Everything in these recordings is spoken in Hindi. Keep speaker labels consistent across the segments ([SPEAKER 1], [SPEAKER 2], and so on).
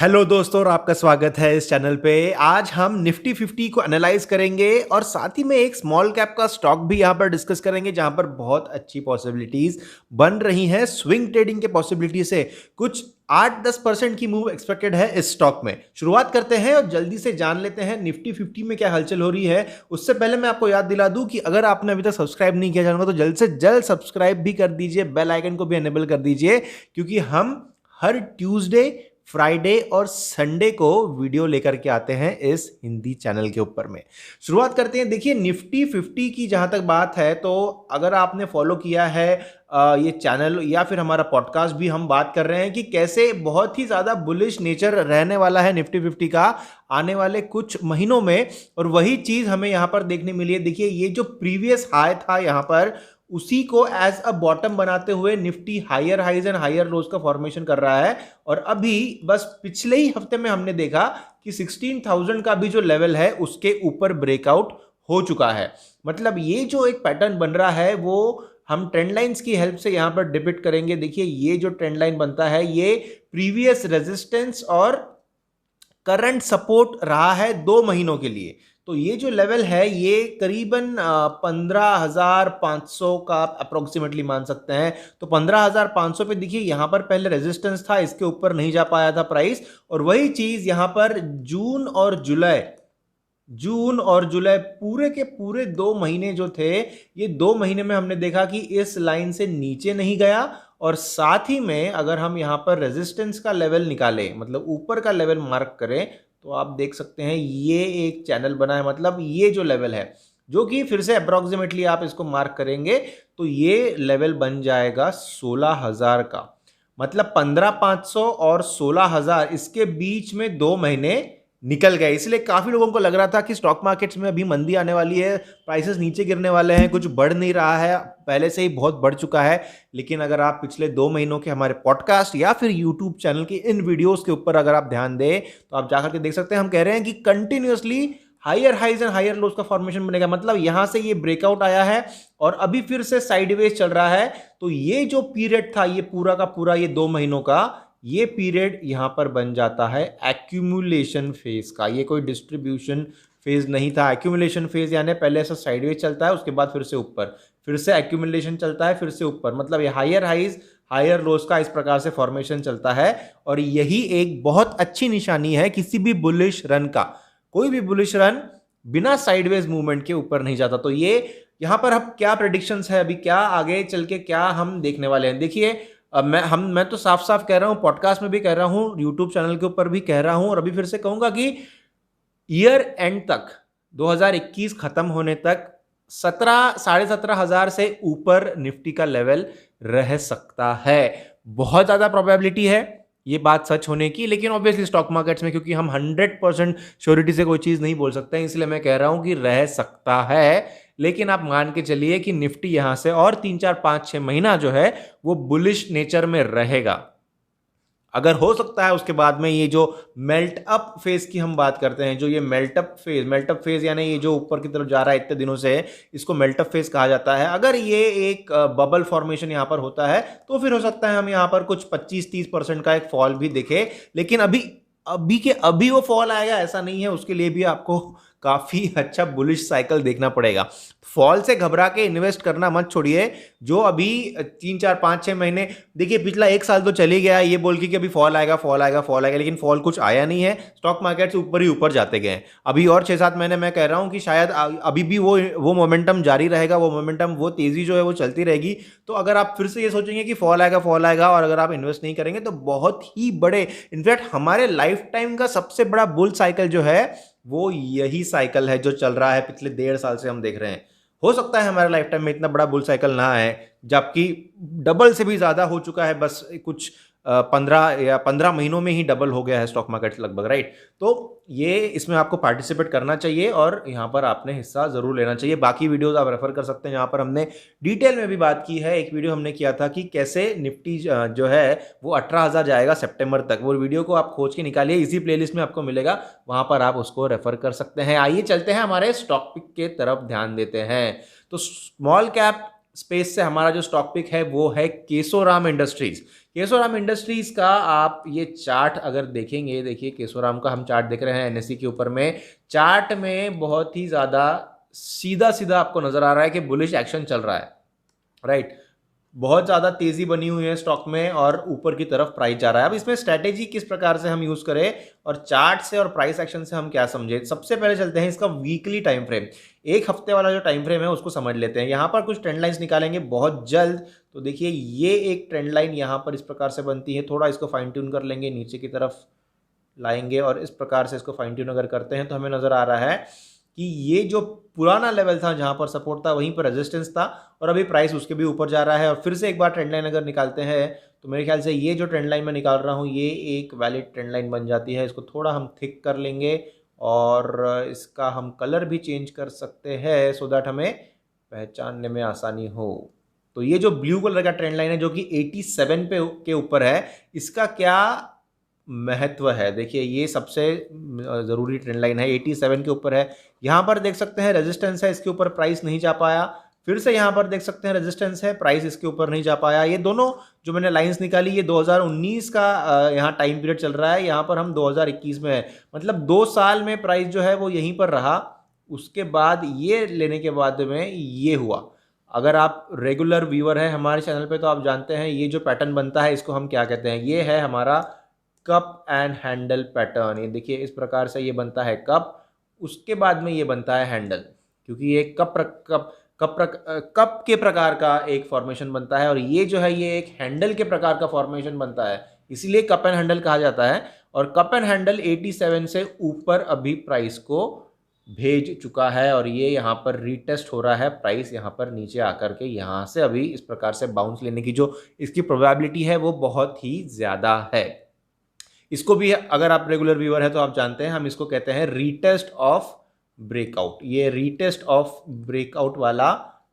[SPEAKER 1] हेलो दोस्तों और आपका स्वागत है इस चैनल पे। आज हम निफ्टी 50 को एनालाइज करेंगे और साथ ही में एक स्मॉल कैप का स्टॉक भी यहां पर डिस्कस करेंगे जहां पर बहुत अच्छी पॉसिबिलिटीज बन रही हैं स्विंग ट्रेडिंग के पॉसिबिलिटी से। कुछ 8-10% की मूव एक्सपेक्टेड है इस स्टॉक में। शुरुआत करते हैं और जल्दी से जान लेते हैं निफ्टी 50 में क्या हलचल हो रही है। उससे पहले मैं आपको याद दिला दूं कि अगर आपने अभी तक सब्सक्राइब नहीं किया चैनल को तो जल्द से जल्द सब्सक्राइब भी कर दीजिए, बेल आइकन को भी एनेबल कर दीजिए, क्योंकि हम हर ट्यूसडे, फ्राइडे और संडे को वीडियो लेकर के आते हैं इस हिंदी चैनल के ऊपर में। शुरुआत करते हैं। देखिए निफ्टी 50 की जहां तक बात है तो अगर आपने फॉलो किया है ये चैनल या फिर हमारा पॉडकास्ट भी, हम बात कर रहे हैं कि कैसे बहुत ही ज्यादा बुलिश नेचर रहने वाला है निफ्टी 50 का आने वाले कुछ महीनों में, और वही चीज हमें यहां पर देखने मिली है। देखिए ये जो प्रीवियस हाई था यहां पर, उसी को एज अ बॉटम बनाते हुए Nifty higher highs and higher lows का फॉर्मेशन कर रहा है। और अभी बस पिछले ही हफ्ते में हमने देखा कि 16,000 का भी जो लेवल है उसके ऊपर ब्रेकआउट हो चुका है। मतलब ये जो एक पैटर्न बन रहा है वो हम ट्रेंड लाइंस की हेल्प से यहां पर डिपिक्ट करेंगे। देखिए ये जो ट्रेंड लाइन बनता है ये प्रीवियस रेजिस्टेंस और करंट सपोर्ट रहा है 2 महीनों के लिए। तो ये जो लेवल है ये करीबन 15,500 का अप्रोक्सीमेटली मान सकते हैं। तो 15,500 पे देखिए यहां पर पहले रेजिस्टेंस था, इसके ऊपर नहीं जा पाया था प्राइस। और वही चीज यहां पर जून और जुलाई पूरे के पूरे 2 महीने जो थे, ये 2 महीने में हमने देखा कि इस लाइन से नीचे नहीं गया। और साथ ही में अगर हम यहां पर रेजिस्टेंस का लेवल निकालें, मतलब ऊपर का लेवल मार्क करें, तो आप देख सकते हैं ये एक चैनल बना है। मतलब ये जो लेवल है, जो कि फिर से अप्रोक्सीमेटली आप इसको मार्क करेंगे तो ये लेवल बन जाएगा 16,000 का। मतलब 15,500 और 16,000 इसके बीच में 2 महीने निकल गए। इसलिए काफी लोगों को लग रहा था कि स्टॉक मार्केट्स में अभी मंदी आने वाली है, प्राइसेस नीचे गिरने वाले हैं, कुछ बढ़ नहीं रहा है, पहले से ही बहुत बढ़ चुका है। लेकिन अगर आप पिछले 2 महीनों के हमारे पॉडकास्ट या फिर यूट्यूब चैनल के इन वीडियोस के ऊपर अगर आप ध्यान दें तो आप जाकर के देख सकते हैं, हम कह रहे हैं कि continuously higher highs and higher lows का फॉर्मेशन बनेगा। मतलब यहां से ये ब्रेकआउट आया है और अभी फिर से साइडवेज चल रहा है। तो ये जो पीरियड था ये पूरा का पूरा ये 2 महीनों का, ये पीरियड यहां पर बन जाता है एक्यूमुलेशन फेज का। ये कोई डिस्ट्रीब्यूशन फेज नहीं था। एक्यूमुलेशन फेज यानी पहले ऐसा साइडवेज चलता है, उसके बाद फिर से ऊपर, फिर से एक्यूमुलेशन चलता है, फिर से ऊपर। मतलब ये हायर हाइज हायर लोज का इस प्रकार से फॉर्मेशन चलता है। और यही एक बहुत अच्छी निशानी है किसी भी बुलिश रन का। कोई भी बुलिश रन बिना साइडवेज मूवमेंट के ऊपर नहीं जाता। तो ये यहां पर अब क्या प्रेडिक्शंस है, अभी क्या आगे चल के क्या हम देखने वाले हैं। देखिए मैं तो साफ साफ कह रहा हूं, पॉडकास्ट में भी कह रहा हूं, यूट्यूब चैनल के ऊपर भी कह रहा हूं, और अभी फिर से कहूंगा कि ईयर एंड तक 2021 खत्म होने तक 17,500 से ऊपर निफ्टी का लेवल रह सकता है। बहुत ज्यादा प्रोबेबिलिटी है ये बात सच होने की, लेकिन ऑब्वियसली स्टॉक मार्केट्स में क्योंकि हम 100% श्योरिटी से कोई चीज नहीं बोल सकते हैं, इसलिए मैं कह रहा हूं कि रह सकता है। लेकिन आप मान के चलिए कि निफ्टी यहां से और 3-4-5-6 महीना जो है वो बुलिश नेचर में रहेगा। अगर हो सकता है उसके बाद में ये जो मेल्ट अप फेज की हम बात करते हैं, जो ये मेल्ट अप फेज यानी ये जो ऊपर की तरफ जा रहा है इतने दिनों से, इसको मेल्ट अप फेज कहा जाता है। अगर ये एक बबल फॉर्मेशन यहां पर होता है तो फिर हो सकता है हम यहां पर कुछ 25-30% का एक फॉल भी देखें। लेकिन अभी वो फॉल आएगा ऐसा नहीं है, उसके लिए भी आपको काफी अच्छा बुलिश साइकिल देखना पड़ेगा। फॉल से घबरा के इन्वेस्ट करना मत छोड़िए। जो अभी 3-4-5-6 महीने, देखिए पिछला 1 साल तो चली गया ये बोल के कि अभी फॉल आएगा फॉल आएगा फॉल आएगा, लेकिन फॉल कुछ आया नहीं है। स्टॉक मार्केट से ऊपर ही ऊपर जाते गए। अभी और 6-7 महीने मैं कह रहा हूं कि शायद अभी भी वो मोमेंटम जारी रहेगा, वो मोमेंटम, वो तेजी जो है वो चलती रहेगी। तो अगर आप फिर से ये सोचेंगे कि फॉल आएगा और अगर आप इन्वेस्ट नहीं करेंगे तो बहुत ही बड़े, इनफैक्ट हमारे लाइफ टाइम का सबसे बड़ा बुल साइकिल जो है वो यही साइकिल है जो चल रहा है पिछले 1.5 साल से हम देख रहे हैं। हो सकता है हमारे लाइफ टाइम में इतना बड़ा बुल साइकिल ना आए, जबकि डबल से भी ज्यादा हो चुका है। बस कुछ 15 महीनों में ही डबल हो गया है स्टॉक मार्केट लगभग, राइट। तो ये इसमें आपको पार्टिसिपेट करना चाहिए और यहाँ पर आपने हिस्सा जरूर लेना चाहिए। बाकी वीडियोस आप रेफर कर सकते हैं, यहाँ पर हमने डिटेल में भी बात की है। एक वीडियो हमने किया था कि कैसे निफ्टी जो है वो 18,000 जाएगा सितंबर तक। वो वीडियो को आप खोज के निकालिए, इसी प्लेलिस्ट में आपको मिलेगा, वहां पर आप उसको रेफर कर सकते हैं। आइए चलते हैं हमारे स्टॉक पिक के तरफ ध्यान देते हैं। तो स्मॉल कैप स्पेस से हमारा जो स्टॉक पिक है वो है केशोराम इंडस्ट्रीज। केशोराम इंडस्ट्रीज का आप ये चार्ट अगर देखेंगे, देखिए केशोराम का हम चार्ट देख रहे हैं एनएससी के ऊपर में, चार्ट में बहुत ही ज्यादा सीधा सीधा आपको नजर आ रहा है कि बुलिश एक्शन चल रहा है, राइट। बहुत ज्यादा तेजी बनी हुई है स्टॉक में और ऊपर की तरफ प्राइस जा रहा है। अब इसमें स्ट्रेटेजी किस प्रकार से हम यूज करें और चार्ट से और प्राइस एक्शन से हम क्या समझे, सबसे पहले चलते हैं इसका वीकली टाइम फ्रेम। एक हफ्ते वाला जो टाइम फ्रेम है उसको समझ लेते हैं। यहां पर कुछ ट्रेंड लाइंस निकालेंगे बहुत जल्द। तो देखिए ये एक ट्रेंड लाइन यहां पर इस प्रकार से बनती है, थोड़ा इसको फाइन ट्यून कर लेंगे, नीचे की तरफ लाएंगे और इस प्रकार से इसको फाइन ट्यून अगर करते हैं तो हमें नजर आ रहा है कि ये जो पुराना लेवल था जहां पर सपोर्ट था वहीं पर रेजिस्टेंस था और अभी प्राइस उसके भी ऊपर जा रहा है। और फिर से एक बार ट्रेंड लाइन अगर निकालते हैं तो मेरे ख्याल से ये जो ट्रेंड लाइन मैं निकाल रहा हूं ये एक वैलिड ट्रेंड लाइन बन जाती है। इसको थोड़ा हम थिक कर लेंगे और इसका हम कलर भी चेंज कर सकते हैं सो दैट हमें पहचानने में आसानी हो। तो ये जो ब्लू कलर का ट्रेंड लाइन है जो कि 87 के ऊपर है, इसका क्या महत्व है, देखिए ये सबसे जरूरी ट्रेंड लाइन है, 87 के ऊपर है। यहां पर देख सकते हैं रेजिस्टेंस है, इसके ऊपर प्राइस नहीं जा पाया। फिर से यहां पर देख सकते हैं रेजिस्टेंस है, प्राइस इसके ऊपर नहीं जा पाया। ये दोनों जो मैंने लाइंस निकाली ये 2019 का यहाँ टाइम पीरियड चल रहा है, यहाँ पर हम 2021 में है, मतलब 2 साल में प्राइस जो है वो यहीं पर रहा। उसके बाद ये लेने के बाद में ये हुआ। अगर आप रेगुलर व्यूअर है हमारे चैनल पे तो आप जानते हैं ये जो पैटर्न बनता है इसको हम क्या कहते हैं, ये है हमारा कप एंड हैंडल पैटर्न। ये देखिए इस प्रकार से ये बनता है कप, उसके बाद में ये बनता है हैंडल, क्योंकि ये कप के प्रकार का एक फॉर्मेशन बनता है और ये जो है ये एक हैंडल के प्रकार का फॉर्मेशन बनता है, इसीलिए कप एंड हैंडल कहा जाता है। और कप एंड हैंडल 87 से ऊपर अभी प्राइस को भेज चुका है और ये यहाँ पर रीटेस्ट हो रहा है, प्राइस यहाँ पर नीचे आकर के यहाँ से अभी इस प्रकार से बाउंस लेने की जो इसकी प्रोबेबिलिटी है वो बहुत ही ज्यादा है। इसको भी अगर आप रेगुलर व्यूअर है तो आप जानते हैं हम इसको कहते हैं रीटेस्ट ऑफ ब्रेकआउट। ये रीटेस्ट ऑफ ब्रेकआउट वाला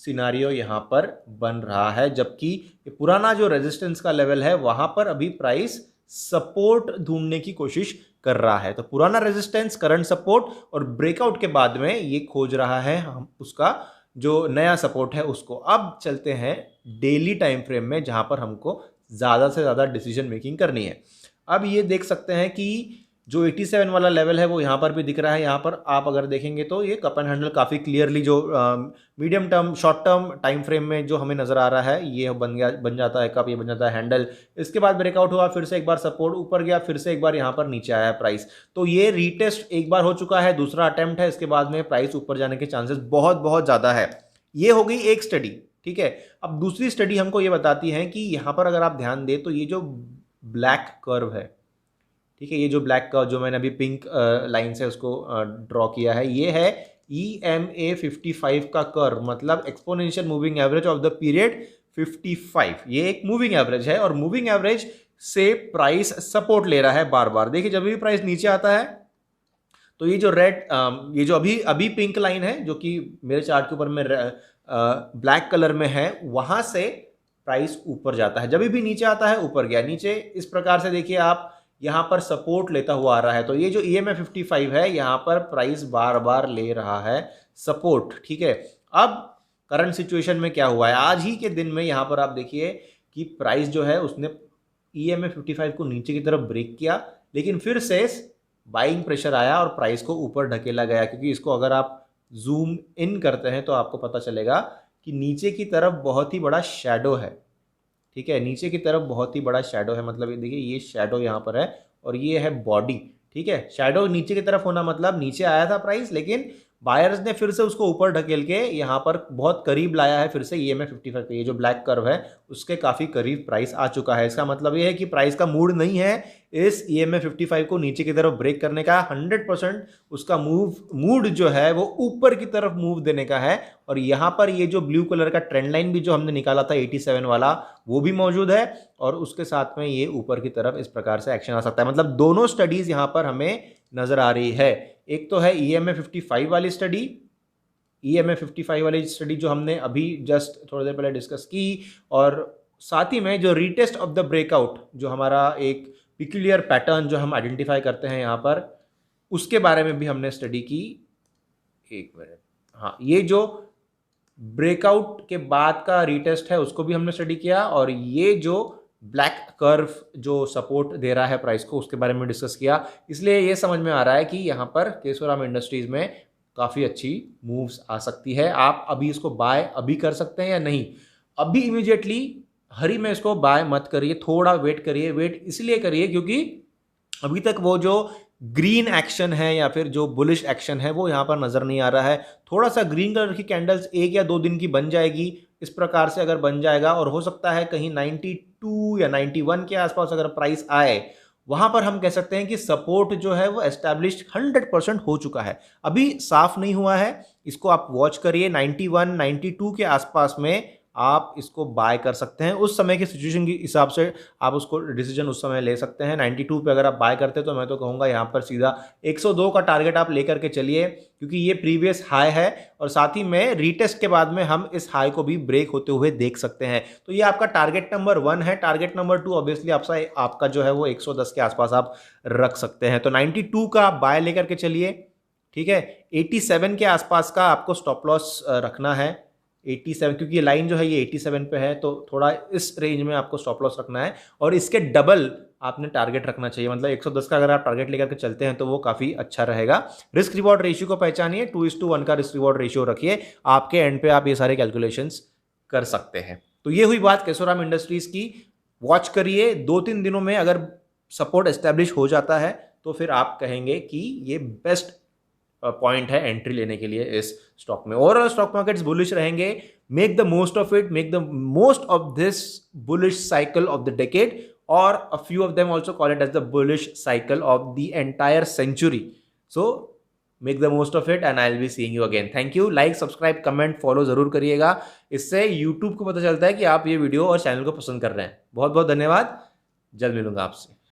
[SPEAKER 1] सिनारियो यहां पर बन रहा है, जबकि पुराना जो रेजिस्टेंस का लेवल है वहां पर अभी प्राइस सपोर्ट ढूंढने की कोशिश कर रहा है। तो पुराना रेजिस्टेंस, करंट सपोर्ट और ब्रेकआउट के बाद में ये खोज रहा है हम उसका जो नया सपोर्ट है उसको। अब चलते हैं डेली टाइम फ्रेम में जहां पर हमको ज्यादा से ज्यादा डिसीजन मेकिंग करनी है। अब ये देख सकते हैं कि जो 87 वाला लेवल है वो यहाँ पर भी दिख रहा है। यहाँ पर आप अगर देखेंगे तो ये कप एंड हैंडल काफ़ी क्लियरली जो medium term short term time frame में जो हमें नज़र आ रहा है ये बन जाता है कप, ये बन जाता है हैंडल। इसके बाद ब्रेकआउट हुआ, फिर से एक बार सपोर्ट ऊपर गया, फिर से एक बार यहाँ पर नीचे आया प्राइस। तो ये रीटेस्ट एक बार हो चुका है, दूसरा अटेम्प्ट है, इसके बाद में प्राइस ऊपर जाने के चांसेस बहुत बहुत ज़्यादा है। ये हो गई एक स्टडी, ठीक है। अब दूसरी स्टडी हमको ये बताती है कि यहाँ पर अगर आप ध्यान दें तो ये जो ब्लैक कर्व है, ठीक है, ये जो ब्लैक कर्व जो मैंने अभी पिंक लाइन से उसको ड्रॉ किया है, ये है EMA 55 का कर्व, मतलब exponential moving average of the period 55। ये एक मूविंग एवरेज है और मूविंग एवरेज से प्राइस सपोर्ट ले रहा है बार बार। देखिए जब भी प्राइस नीचे आता है तो ये जो रेड ये जो अभी पिंक लाइन है जो कि मेरे चार्ट के ऊपर में ब्लैक कलर में है, वहां से प्राइस ऊपर जाता है। जब भी नीचे आता है ऊपर गया, नीचे इस प्रकार से देखिए आप यहां पर सपोर्ट लेता हुआ आ रहा है। तो ये जो EMA 55 है यहां पर प्राइस बार बार ले रहा है सपोर्ट, ठीक है। अब करंट सिचुएशन में क्या हुआ है, आज ही के दिन में यहां पर आप देखिए कि प्राइस जो है उसने EMA 55 को नीचे की तरफ ब्रेक किया, लेकिन फिर से बाइंग प्रेशर आया और प्राइस को ऊपर ढकेला गया। क्योंकि इसको अगर आप जूम इन करते हैं तो आपको पता चलेगा कि नीचे की तरफ बहुत ही बड़ा शैडो है, ठीक है, नीचे की तरफ बहुत ही बड़ा शैडो है। मतलब ये देखिए ये शैडो यहाँ पर है और ये है बॉडी, ठीक है। शैडो नीचे की तरफ होना मतलब नीचे आया था प्राइस, लेकिन बायर्स ने फिर से उसको ऊपर ढकेल के यहाँ पर बहुत करीब लाया है। फिर से EMA 55 पे ये जो ब्लैक कर्व है उसके काफ़ी करीब प्राइस आ चुका है। इसका मतलब ये है कि प्राइस का मूड नहीं है इस EMA 55 को नीचे की तरफ ब्रेक करने का। 100% उसका मूड जो है वो ऊपर की तरफ मूव देने का है। और यहाँ पर ये जो ब्लू कलर का ट्रेंड लाइन भी जो हमने निकाला था 87 वाला वो भी मौजूद है और उसके साथ में ये ऊपर की तरफ इस प्रकार से एक्शन आ सकता है। मतलब दोनों स्टडीज यहाँ पर हमें नजर आ रही है। एक तो है EMA 55 वाली स्टडी, EMA 55 वाली स्टडी जो हमने अभी जस्ट थोड़ी देर पहले डिस्कस की, और साथ ही में जो रीटेस्ट ऑफ द ब्रेकआउट जो हमारा एक पिक्यूलियर पैटर्न जो हम आइडेंटिफाई करते हैं यहाँ पर, उसके बारे में भी हमने स्टडी की। एक मिनट, हाँ, ये जो ब्रेकआउट के बाद का रीटेस्ट है उसको भी हमने स्टडी किया, और ये जो ब्लैक कर्व जो सपोर्ट दे रहा है प्राइस को उसके बारे में डिस्कस किया। इसलिए ये समझ में आ रहा है कि यहाँ पर केशवराम इंडस्ट्रीज में काफ़ी अच्छी मूव्स आ सकती है। आप अभी इसको बाय अभी कर सकते हैं या नहीं? अभी इमीडिएटली हरी में इसको बाय मत करिए, थोड़ा वेट करिए। वेट इसलिए करिए क्योंकि अभी तक वो जो ग्रीन एक्शन है या फिर जो बुलिश एक्शन है वो यहाँ पर नजर नहीं आ रहा है। थोड़ा सा ग्रीन कलर की कैंडल्स 1 या 2 दिन की बन जाएगी, इस प्रकार से अगर बन जाएगा और हो सकता है कहीं 92 या 91 के आसपास अगर प्राइस आए, वहां पर हम कह सकते हैं कि सपोर्ट जो है वो एस्टैब्लिश्ड 100% हो चुका है। अभी साफ नहीं हुआ है, इसको आप वॉच करिए। 91 92 के आसपास में आप इसको बाय कर सकते हैं। उस समय की सिचुएशन के हिसाब से आप उसको डिसीजन उस समय ले सकते हैं। 92 पे अगर आप बाय करते हैं तो मैं तो कहूँगा यहाँ पर सीधा 102 का टारगेट आप लेकर के चलिए, क्योंकि ये प्रीवियस हाई है और साथ ही में रीटेस्ट के बाद में हम इस हाई को भी ब्रेक होते हुए देख सकते हैं। तो ये आपका टारगेट नंबर 1 है। टारगेट नंबर 2 ऑब्वियसली आपका जो है वो 110 के आसपास आप रख सकते हैं। तो 92 का आप बाय लेकर के चलिए, ठीक है। 87 के आसपास का आपको स्टॉप लॉस रखना है। 87, क्योंकि ये लाइन जो है ये 87 पे है, तो थोड़ा इस रेंज में आपको स्टॉप लॉस रखना है और इसके डबल आपने टारगेट रखना चाहिए। मतलब 110 का अगर आप टारगेट लेकर के चलते हैं तो वो काफी अच्छा रहेगा। रिस्क रिवॉर्ड रेशियो को पहचानिए, 2:1 का रिस्क रिवॉर्ड रेशियो रखिए। आपके एंड पे आप ये सारे कैलकुलेशंस कर सकते हैं। तो ये हुई बात केशवराम इंडस्ट्रीज की। वॉच करिए, 2-3 दिनों में अगर सपोर्ट एस्टेब्लिश हो जाता है तो फिर आप कहेंगे कि ये बेस्ट पॉइंट है एंट्री लेने के लिए इस स्टॉक में। ओवरऑल स्टॉक मार्केट्स बुलिश रहेंगे। Make the most of it, make the most of this bullish cycle of the decade, और a few of them also call it as the bullish cycle of the entire century. So make the most of it and I will be seeing you again. Thank you. Like, subscribe, comment, follow जरूर करिएगा। इससे यूट्यूब को पता चलता है कि आप ये वीडियो और चैनल को पसंद कर रहे हैं। बहुत बहुत धन्यवाद। जल्द मिलूंगा आपसे।